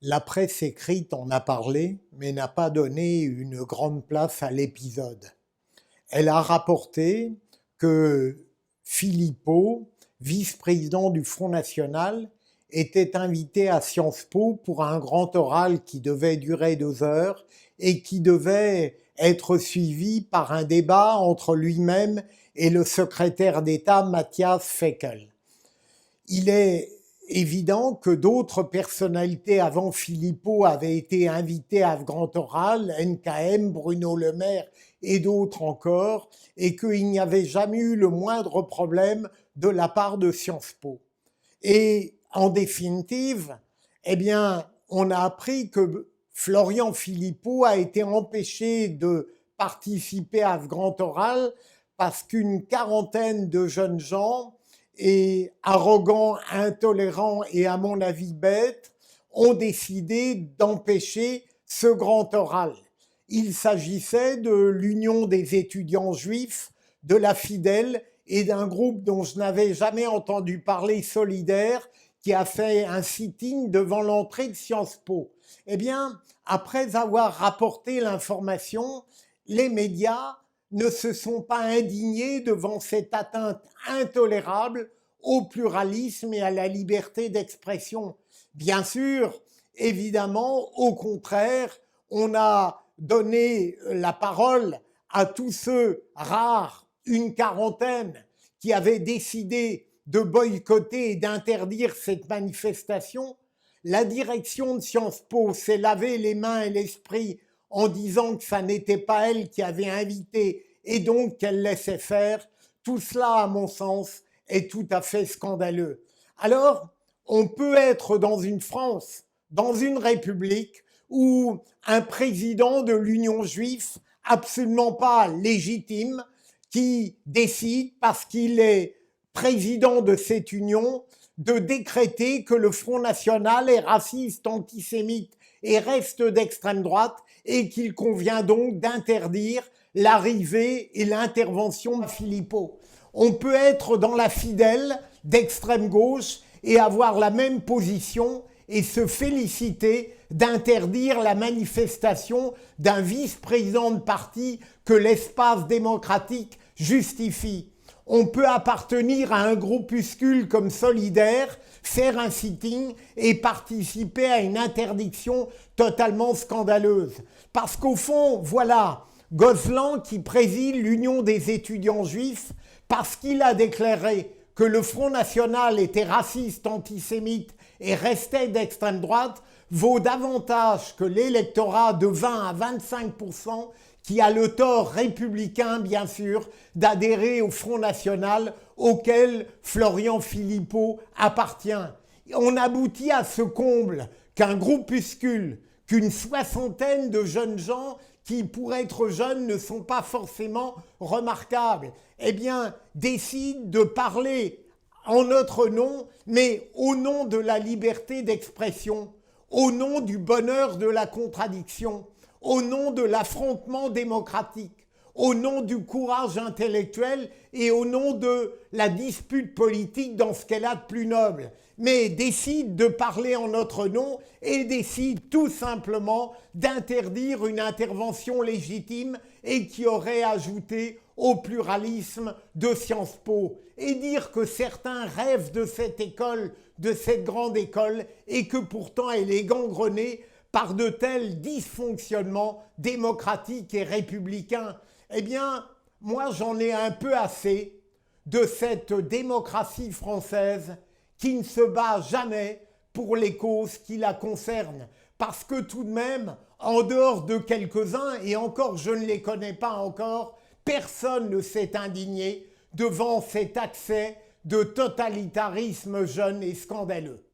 La presse écrite en a parlé, mais n'a pas donné une grande place à l'épisode. Elle a rapporté que Philippot, vice-président du Front National, était invité à Sciences Po pour un grand oral qui devait durer 2 heures et qui devait être suivi par un débat entre lui-même et le secrétaire d'État Matthias Fekl. Il est évident que d'autres personnalités avant Philippot avaient été invitées à ce grand oral, NKM, Bruno Le Maire et d'autres encore, et qu'il n'y avait jamais eu le moindre problème de la part de Sciences Po. Et en définitive, on a appris que Florian Philippot a été empêché de participer à ce grand oral parce qu'une quarantaine de jeunes gens, et arrogants, intolérants et à mon avis bêtes, ont décidé d'empêcher ce grand oral. Il s'agissait de l'Union des étudiants juifs, de la Fidèle et d'un groupe dont je n'avais jamais entendu parler, Solidaire, qui a fait un sitting devant l'entrée de Sciences Po. Après avoir rapporté l'information, les médias ne se sont pas indignés devant cette atteinte intolérable au pluralisme et à la liberté d'expression. Bien sûr, évidemment, au contraire, on a donné la parole à tous ceux rares, une quarantaine, qui avaient décidé de boycotter et d'interdire cette manifestation. La direction de Sciences Po s'est lavé les mains et l'esprit en disant que ça n'était pas elle qui avait invité et donc qu'elle laissait faire. Tout cela, à mon sens, est tout à fait scandaleux. Alors, on peut être dans une France, dans une république où un président de l'Union juive, absolument pas légitime, qui décide, parce qu'il est président de cette union, de décréter que le Front National est raciste, antisémite et reste d'extrême droite et qu'il convient donc d'interdire l'arrivée et l'intervention de Philippot. On peut être dans la Fidèle d'extrême gauche et avoir la même position et se féliciter d'interdire la manifestation d'un vice-président de parti que l'espace démocratique justifie. On peut appartenir à un groupuscule comme Solidaire, faire un sitting et participer à une interdiction totalement scandaleuse. Parce qu'au fond, voilà, Gozlan qui préside l'Union des étudiants juifs, parce qu'il a déclaré que le Front National était raciste, antisémite et restait d'extrême droite, vaut davantage que l'électorat de 20 à 25% qui a le tort républicain, bien sûr, d'adhérer au Front National auquel Florian Philippot appartient. On aboutit à ce comble qu'un groupuscule, qu'une soixantaine de jeunes gens qui, pour être jeunes, ne sont pas forcément remarquables, décident de parler en notre nom, mais au nom de la liberté d'expression, au nom du bonheur de la contradiction, au nom de l'affrontement démocratique, au nom du courage intellectuel et au nom de la dispute politique dans ce qu'elle a de plus noble, mais décide de parler en notre nom et décide tout simplement d'interdire une intervention légitime et qui aurait ajouté au pluralisme de Sciences Po. Et dire que certains rêvent de cette école, de cette grande école, et que pourtant elle est gangrenée par de tels dysfonctionnements démocratiques et républicains. Moi j'en ai un peu assez de cette démocratie française qui ne se bat jamais pour les causes qui la concernent. Parce que tout de même, en dehors de quelques-uns, et encore je ne les connais pas encore, personne ne s'est indigné devant cet accès de totalitarisme jeune et scandaleux.